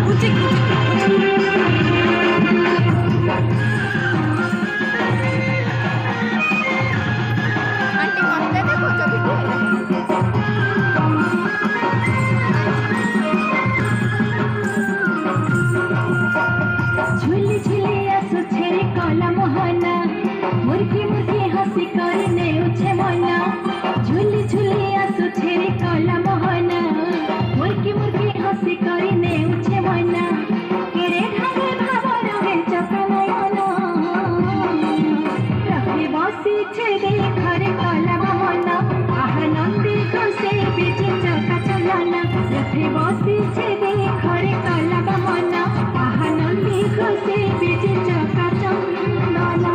বুঝি आंटी मत देखो जब झूली झूली आसो छेरे कला मोहना मुर्गी मुर्गी हंसी करने उछे मना झूली झूली आसो छेरे कला मोहना मुर्गी मुर्गी हंसी करने उछे मना केरे ढागे भाव रहे चपनयना रखे बसी छेरे घरे कला मोहना आहा नंदी घसे बीजे चका चलना रखे बसी छेरे घरे कला मोहना आहा नंदी घसे बीजे चका चलना